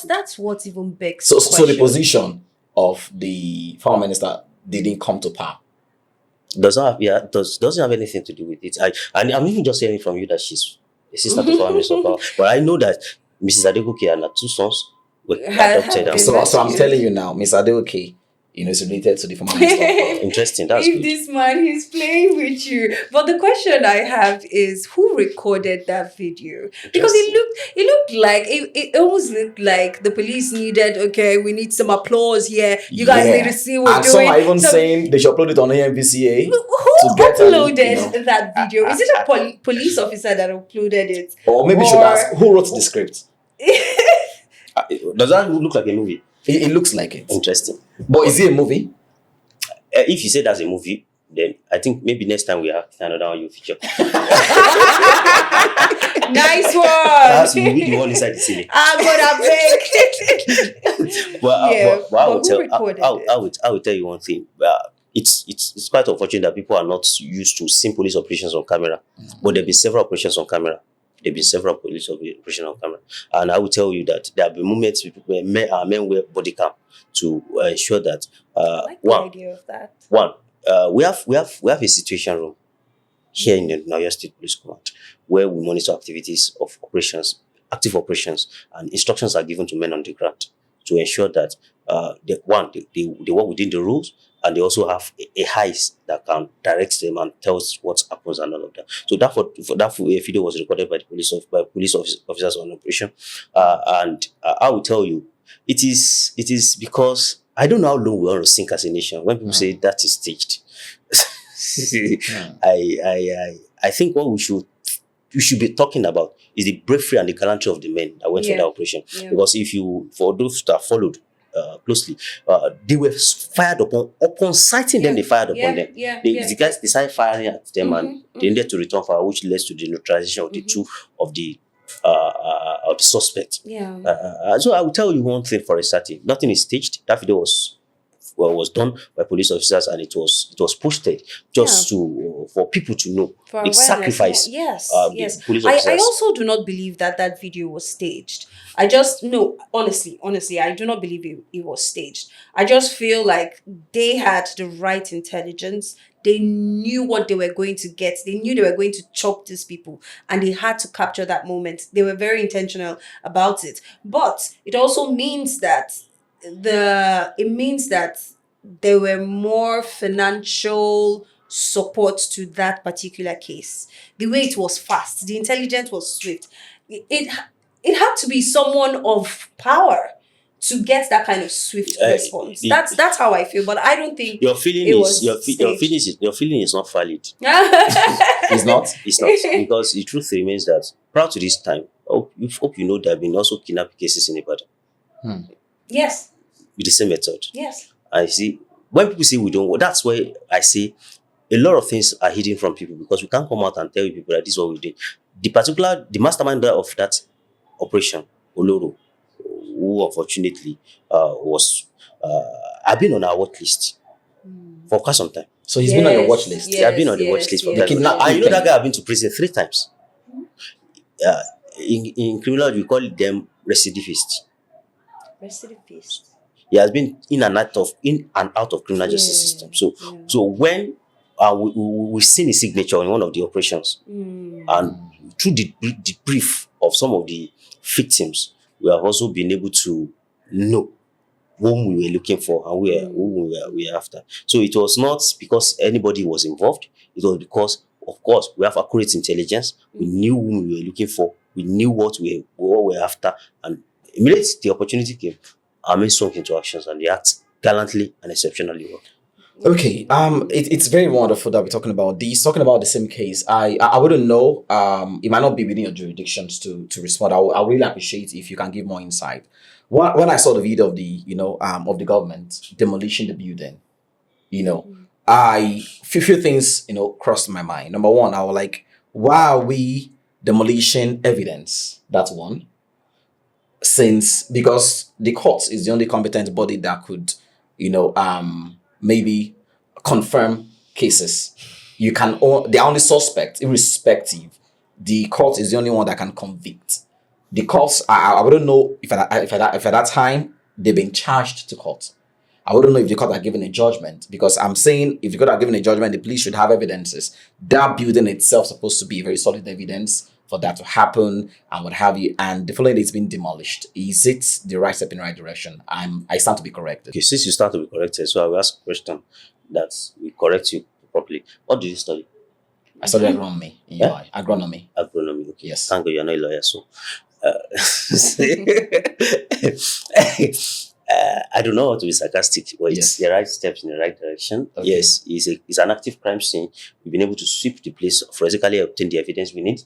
That's what even begs. So the position of the former minister didn't come to power. Doesn't have anything to do with it. And I'm even just hearing from you that she's a sister to our Minister of Power. But I know that Mrs. Adegoke and her two sons were adopted. been So I'm rescued. telling you now, Miss Adeoke, is related to the former Minister of Power. Interesting. That's If good. this man he's playing with you. But the question I have is who recorded that video? Because it looked like it almost looked like the police needed, okay, we need some applause here. You guys need to see what And we're some doing. are even So saying they should upload it on AMVCA. who get uploaded that video? Is it a police officer that uploaded it? Or maybe you should ask who wrote the script. Does that look like a movie? It looks like it. Interesting. But is it a movie? If you say that's a movie, then I think maybe next time we have another one you feature. Nice one. That's the one inside the ceiling. I'm gonna break. But I will who tell. recorded I will tell you one thing. It's quite unfortunate that people are not used to seeing police operations on camera. But there've been several operations on camera. There've been several police operations on camera, and I will tell you that there have been moments where men wear body cam to ensure that I like the idea of that. we have a situation room here in the Oyo State Police Command where we monitor activities of operations, active operations, and instructions are given to men on the ground to ensure that they work within the rules, and they also have a eyes that can direct them and tells what happens and all of that. So that video was recorded by police officers on operation, and I will tell you, it is because I don't know how long we want to sink as a nation when people say that is staged. I think what we should be talking about is the bravery and the gallantry of the men that went for that operation. Yeah. Because for those that followed closely, they were fired upon sighting them. They fired upon them. The guys decided firing at them, and they needed to return fire, which led to the neutralization of the two of the suspects. So I will tell you one thing for a certain: nothing is staged. That video was done by police officers, and it was posted just for people to know For the awareness. sacrifice. Yes. the police officers. I also do not believe that video was staged. I just no, honestly, I do not believe it was staged. I just feel like they had the right intelligence. They knew what they were going to get. They knew they were going to chop these people, and they had to capture that moment. They were very intentional about it. But it also means that there were more financial support to that particular case. The way it was fast, the intelligence was swift. It had to be someone of power to get that kind of swift response. That's how I feel, but I don't think your feeling is not valid. It's not. It's not, because the truth remains that prior to this time, hope you know there have been also kidnapping cases in Ibadan. Yes. With the same method. Yes. I see. When people say we don't, that's why I say a lot of things are hidden from people, because we can't come out and tell people that this is what we did. The mastermind of that operation, Oloro, who unfortunately was have been on our watch list for quite some time. So he's been on your watch list. He has been on the watch list for yes. and you know that guy have been to prison 3 times. In criminal, we call them recidivists. Recidivist. He has been in and out of criminal justice system. So when we've seen his signature in one of the operations, and through the brief of some of the victims, we have also been able to know whom we were looking for and who we were after. So it was not because anybody was involved. It was because, of course, we have accurate intelligence. We knew whom we were looking for. We knew what we were after, and immediately the opportunity came, our men swung into actions, and they act gallantly and exceptionally well. Okay, it's very wonderful that we're talking about this, talking about the same case. I wouldn't know. It might not be within your jurisdictions to respond. I really appreciate if you can give more insight. When I saw the video of the government demolishing the building, few things crossed my mind. Number one, I was like, why are we demolishing evidence? That's one. Because the court is the only competent body that could, maybe confirm cases. They are only suspect, irrespective. The court is the only one that can convict. The courts, I wouldn't know if at that time they've been charged to court. I wouldn't know if the court had given a judgment, because I'm saying if the court had given a judgment, the police should have evidences. That building itself supposed to be very solid evidence for that to happen and what have you. And the following day it's been demolished. Is it the right step in the right direction? I stand to be corrected. Okay, since you start to be corrected, so I will ask a question that will correct you properly. What did you study? I studied agronomy in UI. Agronomy. Agronomy. Okay. Yes. Thank God you're not a lawyer, so. I don't know how to be sarcastic, but it's the right steps in the right direction. Okay. Yes, it's an active crime scene. We've been able to sweep the place, forensically obtain the evidence we need.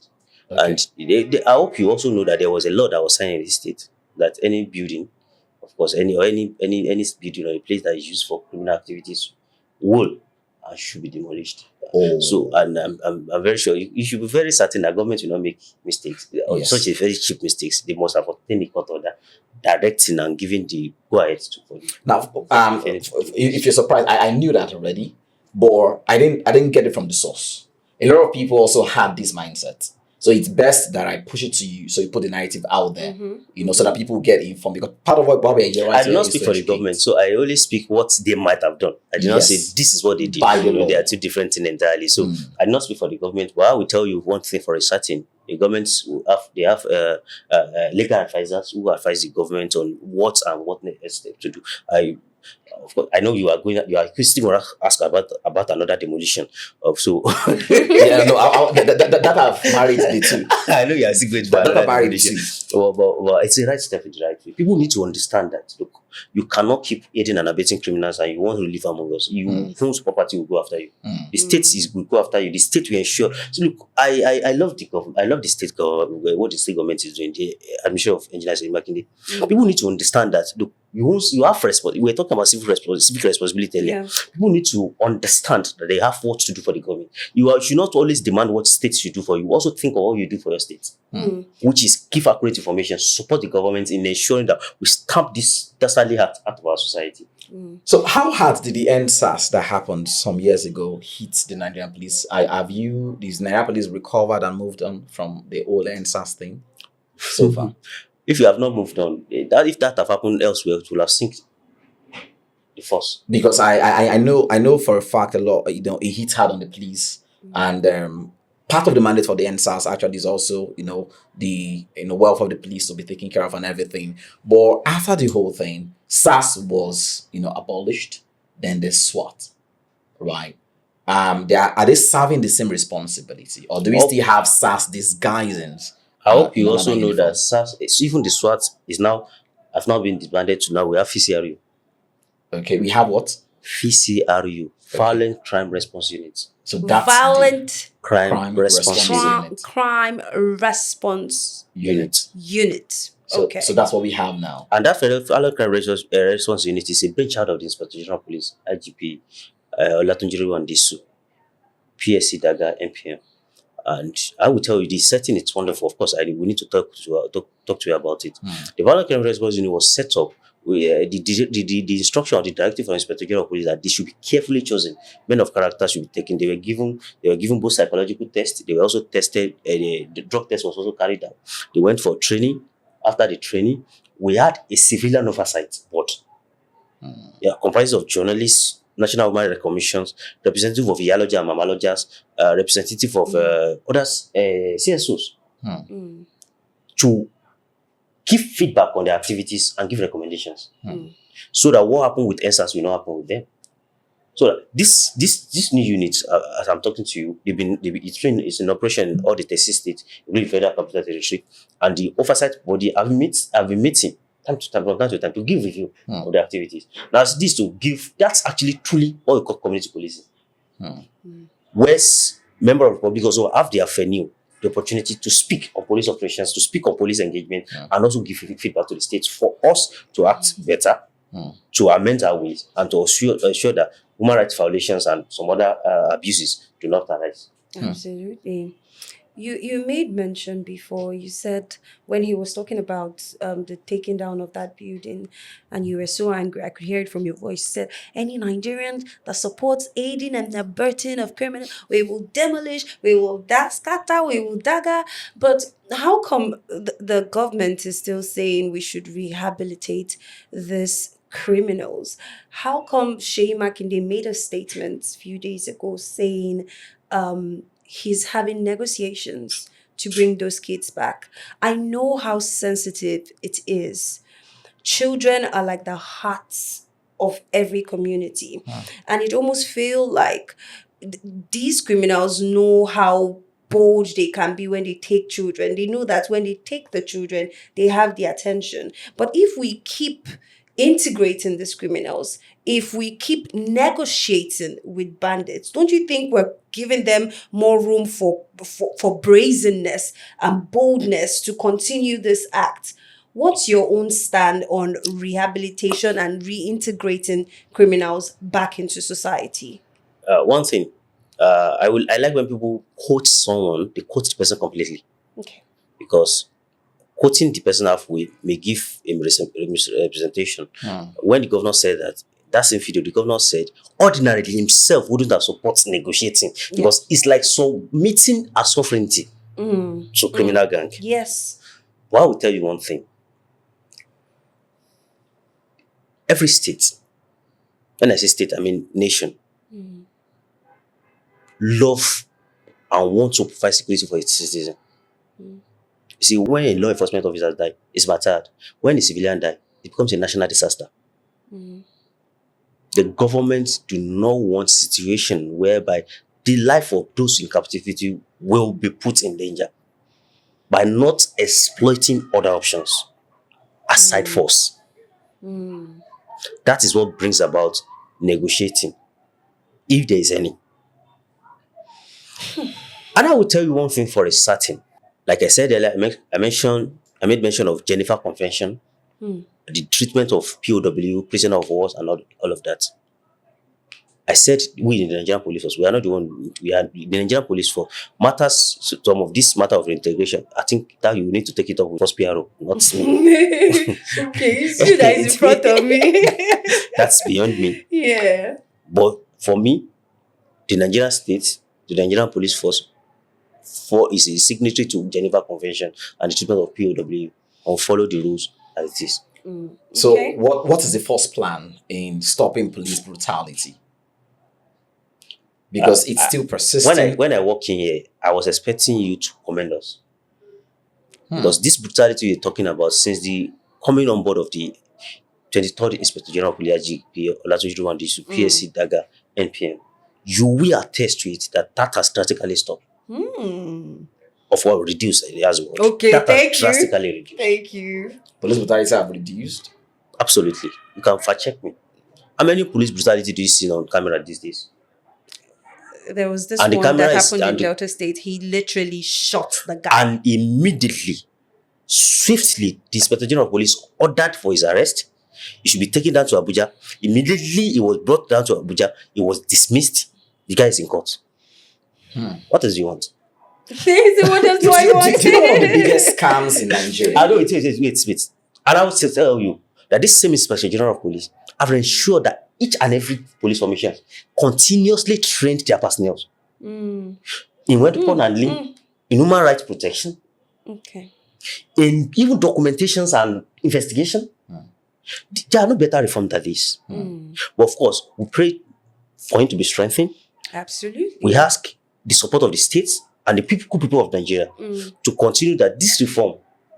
Okay. And I hope you also know that there was a law that was signed in the state that any building, of course, any building or a place that is used for criminal activities will and should be demolished. Oh. So, and I'm very sure you should be very certain that government will not make mistakes or Yes. such a very cheap mistakes. They must have obtained a court order directing and giving the go ahead to police. Now, if you're surprised, I knew that already, but I didn't get it from the source. A lot of people also had this mindset. So it's best that I push it to you, so you put the narrative out there, so that people get informed. Because part of what we're here, I do not speak for the government, so I only speak what they might have done. I do not say this is what they did. By the law. They are two different things entirely. So I do not speak for the government, but I will tell you one thing for a certain. The governments have legal advisors who advise the government on what and what next step to do. Of course, I know you are still going to ask about another demolition of so. Yeah, no, that I've married the two. I know you are still going to That I've married the two. But it's the right step in the right way. People need to understand that. Look, you cannot keep aiding and abetting criminals and you want to live among us. Whose property will go after you? The state will go after you. The state will ensure. So look, I love the government. I love the state government. What the state government is doing. The admission of engineers in Makinde. People need to understand that. Look, you have responsibility. We're talking about civic responsibility earlier. People need to understand that they have what to do for the government. You should not always demand what states should do for you. Also think of what you do for your state, which is give accurate information, support the government in ensuring that we stamp this dastardly act out of our society. So how hard did the NSAS that happened some years ago hit the Nigerian police? These Nigerian police recovered and moved on from the old NSAS thing so far? If you have not moved on, if that have happened elsewhere, it will have sunk the force. Because I know for a fact a lot, it hits hard on the police, and part of the mandate for the NSAS actually is also the welfare of the police to be taken care of and everything. But after the whole thing, SAS was abolished. Then there's SWAT, right? Are they serving the same responsibility, or do we still have SAS disguisings? I hope you also know that SAS, even the SWAT have now been disbanded to now we have FCRU. Okay, we have what? FCRU, Violent Crime Response Unit. So that's Violent Crime Response Unit. Crime Response Unit. Okay. So that's what we have now. And that Violent Crime Response Unit is a brainchild of the Inspector General of Police, IGP, Olatunjiru and Disu, PSC Daga, NPM. And I will tell you, this setting it's wonderful. Of course, we need to talk to you about it. The Violent Crime Response Unit was set up. The instruction or the directive from Inspector General of Police that they should be carefully chosen. Men of character should be taken. They were given both psychological tests. They were also tested. The drug test was also carried out. They went for training. After the training, we had a civilian oversight board. Comprised of journalists, National Human Rights Commissions, representative of Iyaloja and Mamalojas, representative of others, CSOs, to give feedback on their activities and give recommendations, so that what happened with NSAS will not happen with them. So this new unit, as I'm talking to you, it's in operation in all the 36 states, including Federal Capital Territory, and the oversight body have been meeting time to time to give review of the activities. Now, this to give, that's actually truly what we call community policing. Whereas member of the public also have their venue, the opportunity to speak on police operations, to speak on police engagement, and also give feedback to the states for us to act better, to amend our ways, and to assure that human rights violations and some other abuses do not arise. Absolutely. You made mention before, you said when he was talking about the taking down of that building, and you were so angry, I could hear it from your voice. You said, any Nigerian that supports aiding and abetting of criminals, we will demolish, we will scatter, we will dagger. But how come the government is still saying we should rehabilitate this criminals. How come Sheyi Makinde made a statement a few days ago saying he's having negotiations to bring those kids back? I know how sensitive it is. Children are like the hearts of every community. And it almost feel like these criminals know how bold they can be when they take children. They know that when they take the children, they have the attention. But if we keep integrating these criminals, if we keep negotiating with bandits, don't you think we're giving them more room for brazenness and boldness to continue this act? What's your own stand on rehabilitation and reintegrating criminals back into society? One thing, I like when people quote someone, they quote the person completely. Okay. Because quoting the person halfway may give a representation. When the governor said that, that's in video, the governor said ordinarily himself wouldn't have supported negotiating because it's like submitting a sovereignty to criminal gang. Yes. But I will tell you one thing. Every state, when I say state, I mean nation, love and want to provide security for its citizen. You see, when a law enforcement officer die, it's mattered. When a civilian die, it becomes a national disaster. The government do not want situation whereby the life of those in captivity will be put in danger by not exploiting other options aside force. That is what brings about negotiating, if there is any. And I will tell you one thing for a certain. Like I said earlier, I made mention of Geneva Convention, the treatment of POW, prisoner of wars, and all of that. I said we in the Nigerian police force, we are not the one. We are the Nigerian police force. Matters, some of this matter of integration, I think that you need to take it up with first PRO, not me. Okay, it's you that is in front of me. That's beyond me. Yeah. But for me, the Nigerian state, the Nigerian police force, is a signatory to Geneva Convention and the treatment of POW and follow the rules as it is. So what is the first plan in stopping police brutality? Because it's still persistent. When I walk in here, I was expecting you to commend us. Because this brutality you're talking about since the coming on board of the 23rd Inspector General of Police GP, Olatunji Disu, PSC, DAGA, NPM, you will attest to it that has drastically stopped. Of what reduced as well. Okay, that thank you. Drastically reduced. Thank you. Police brutality have reduced? Absolutely. You can fact check me. How many police brutality do you see on camera these days? There was this And the one that camera is- happened in and the- Delta State. He literally shot the guy. And immediately, swiftly, the Inspector General of Police ordered for his arrest. He should be taken down to Abuja. Immediately, he was brought down to Abuja. He was dismissed. The guy is in court. What does he want? What else do I want? Do you know one of the biggest scams in Nigeria? I know it is. Wait. And I will tell you that this same Inspector General of Police have ensured that each and every police formation continuously trained their personnel in weapon handling, in human rights protection, Okay. in even documentations and investigation. There are no better reform than this. But of course, we pray for him to be strengthened. Absolutely. We ask the support of the states and the people of Nigeria to continue that this reform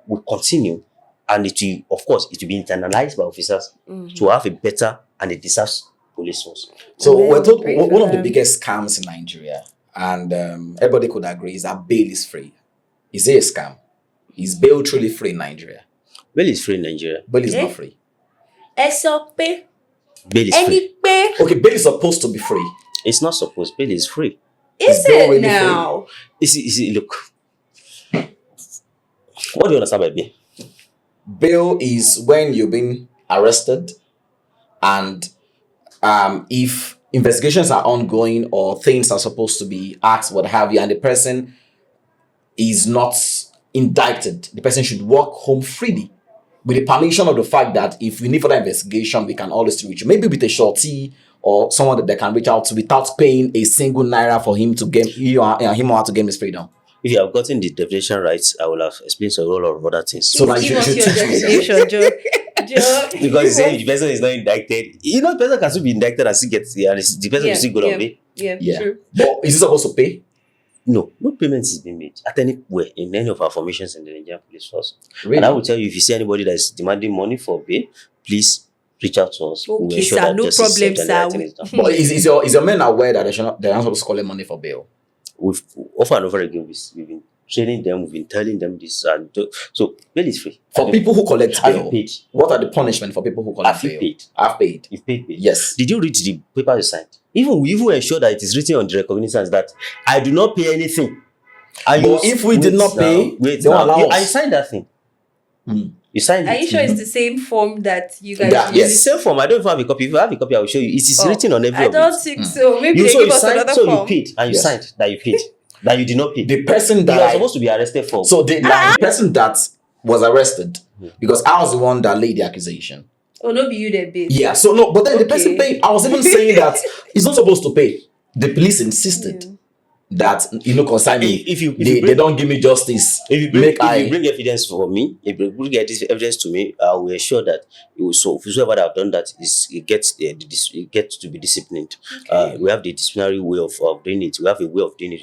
will continue, and it will, of course, it will be internalized by officers to have a better and a deserved police force. So Well, we're told great one for of the them. biggest scams in Nigeria, and everybody could agree, is that bail is free. Is it a scam? Is bail truly free in Nigeria? Bail is free in Nigeria. Bail is not free. SOP. Bail is free. Okay, bail is supposed to be free. It's not supposed. Bail is free. Is bail it really now? You see, look. What do you understand by bail? Bail is when you've been arrested, and if investigations are ongoing or things are supposed to be asked, what have you, and the person is not indicted, the person should walk home freely with the permission of the fact that if we need further investigation, we can always reach you. Maybe with a shorty or someone that they can reach out to without paying a single naira for him to get him or her to gain his freedom. If you have gotten the definition right, I will have explained a lot of other things. So like Give you us should your teach me. definition, Joe. Because you say the person is not indicted. You know, the person can still be indicted and still get, and the person will still go on bail. Yeah. True. But is he supposed to pay? No payment is being made at anywhere in any of our formations in the Nigerian police force. Really? And I will tell you, if you see anybody that is demanding money for bail, please reach out to us. We will Okay, ensure sir, that no justice is problem, served and sir. everything is done. But is your men aware that they're not supposed to collect money for bail? We've over and over again, we've been training them, we've been telling them this, and so bail is free. For people who collect Have you bail, paid? what are the punishment for people who collect Have you bail? paid? I've paid. You've paid bail. Yes. Did you read the paper you signed? We even ensure that it is written on the recognizance that I do not pay anything. And But if we did not pay, wait they won't allow now. us. I signed that thing. You signed Are it. you sure it's the same form that you guys That- use? It's the same form. I don't even have a copy. If I have a copy, I will show you. It is written on every I of don't it. think so. Maybe they So give you us signed, another so form. you paid, and you Yes. signed that you paid, that you did not pay. The person You that are I- supposed to be arrested for. So the person that was arrested, because I was the one that laid the accusation. Oh, no, be you there, babe. Yeah. So no, but then the person Okay. paid. I was even saying that he's not supposed to pay. The police insisted that consign me. If you They bring- don't give me justice. If you bring, Make if you bring evidence for me, if you bring this evidence to me, I will ensure that whoever that have done that it gets to be disciplined. We have the disciplinary way of doing it. We have a way of doing it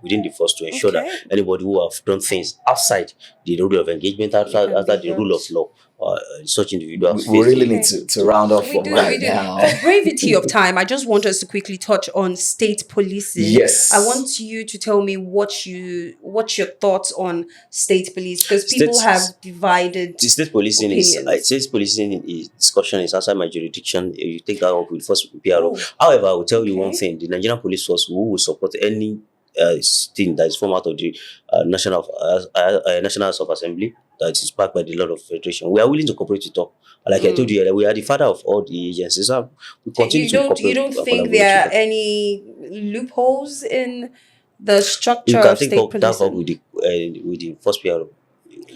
within the force to ensure that anybody who have done things outside the rule of engagement, outside the rule of law, such individuals. we really need to round off We from do, right we do. now. For brevity of time, I just want us to quickly touch on state policing. Yes. I want you to tell me what's your thoughts on state police, because people have divided. The state policing opinions. state policing discussion is outside my jurisdiction. You take that up with first PRO. However, I will tell you one thing: the Nigerian police force will support any thing that is formed out of the National House of Assembly that is backed by the law of federation. We are willing to cooperate with all. Like I told you, we are the father of all the agencies. So we continue to cooperate. You don't think there are any loopholes in the structure You can of take state up that up policing? with the first PRO.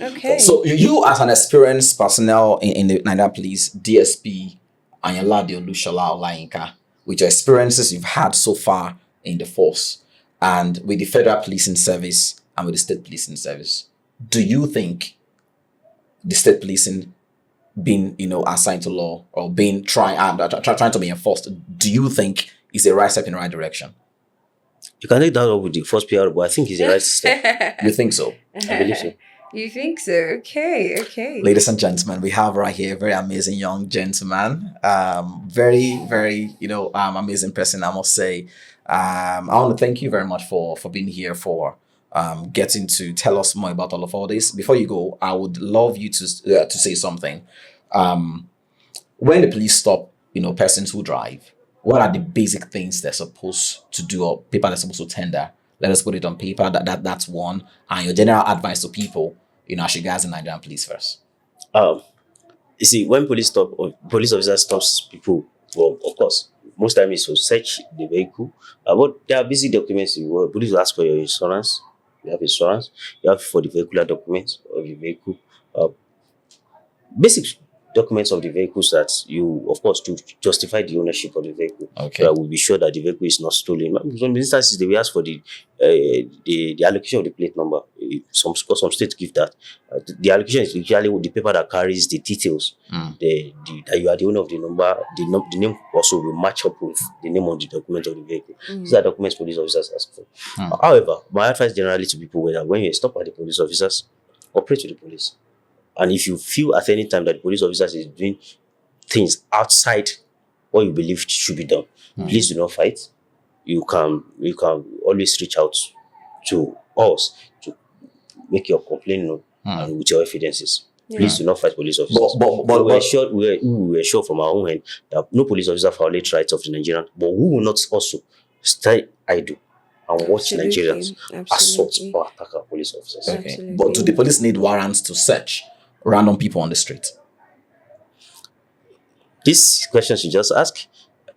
Okay. So you as an experienced personnel in the Nigerian police, DSP Oyo Olushola, with your experiences you've had so far in the force and with the federal policing service and with the state policing service, do you think the state policing being assigned to law or being trying to be enforced, do you think is a right step in the right direction? You can take that up with the first PRO, but I think it's the right step. You think so? I believe so. You think so? Okay. Ladies and gentlemen, we have right here a very amazing young gentleman. Very, very, amazing person, I must say. I want to thank you very much for being here, for getting to tell us more about all this. Before you go, I would love you to say something. When the police stop, persons who drive, what are the basic things they're supposed to do or paper they're supposed to tender? Let us put it on paper. That's one. And your general advice to people, as regards the Nigerian police first. You see, when police officer stops people, well, of course, most time it's to search the vehicle. But there are basic documents. Police will ask for your insurance. You have insurance. You have for the vehicular documents of the vehicle. Basic documents of the vehicles that you, of course, to justify the ownership of the vehicle. Okay. We'll be sure that the vehicle is not stolen. In some instances, they will ask for the allocation of the plate number. Some states give that. The allocation is usually the paper that carries the details. That you are the owner of the number. The name also will match up with the name on the document of the vehicle. These are documents police officers ask for. However, my advice generally to people is that when you stop at the police officers, operate with the police. And if you feel at any time that the police officers is doing things outside what you believe should be done, please do not fight. You can always reach out to us to make your complaint known and with your evidences. Please do not fight police officers. But we were sure from our own end that no police officer violates rights of the Nigerian, but we will not also stay idle and watch Nigerians assault or attack our police officers. Okay. Absolutely. But do the police need warrants to search random people on the street? These questions you just ask,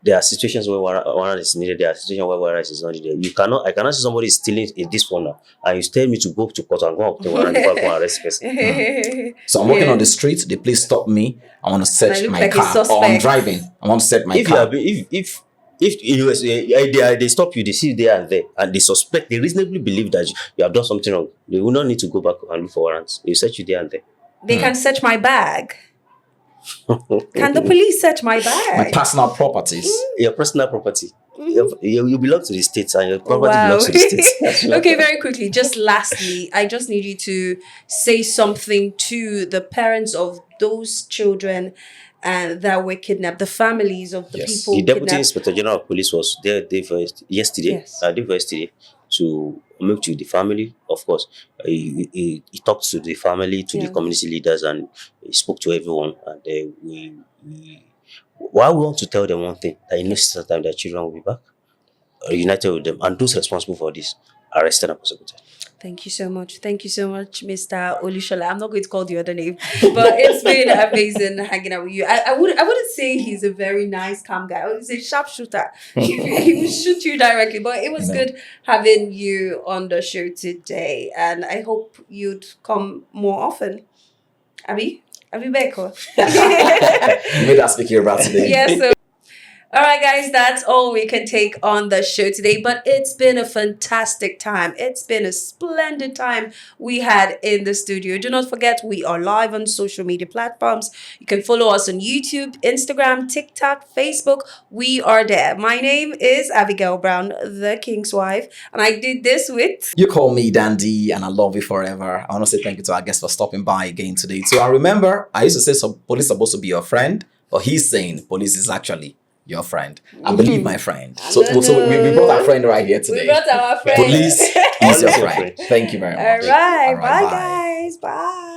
there are situations where warrant is needed. There are situations where warrant is not needed. I cannot see somebody stealing this phone now, and you tell me to go to court and go up to warrant before I go and arrest the person. So I'm walking on the street, the police stop me, I want to search look my like a car, or I'm suspect. driving, I want to search my If car. they stop you, they see you there and there, and they suspect, they reasonably believe that you have done something wrong, they will not need to go back and look for warrants. They search you there and there. They can search my bag. Can the police search my My bag? personal properties. Your personal property. You belong to the states, and your property Wow. belongs to the states. Okay, very quickly, just lastly, I just need you to say something to the parents of those children that were kidnapped, the families of the Yes. people The Deputy kidnapped. Inspector General of Police was there yesterday. Yes. Day for yesterday to meet with the family. Of course, he talked to the family, to the Yeah. community leaders, and he spoke to everyone. And why we want to tell them one thing, that in no certain time their children will be back, united with them, and those responsible for this arrested and prosecuted. Thank you so much. Thank you so much, Mr. Olushola. I'm not going to call the other name, but it's been amazing hanging out with you. I wouldn't say he's a very nice, calm guy. I would say sharpshooter. He will shoot you directly. But it was good having you on the show today, and I hope you'd come more often. Abby Beko. You made us speak here about today. Yes. So, all right, guys, that's all we can take on the show today. But it's been a fantastic time. It's been a splendid time we had in the studio. Do not forget, we are live on social media platforms. You can follow us on YouTube, Instagram, TikTok, Facebook. We are there. My name is Abigail Brown, the King's wife, and I did this with... You call me Dandy, and I love you forever. I want to say thank you to our guest for stopping by again today. So I remember, I used to say police are supposed to be your friend, but he's saying police is actually your friend. I believe my friend. So we brought our friend right here today. We brought our friend. Police is your friend. Thank you very much. All right. All right, Bye, guys. Bye.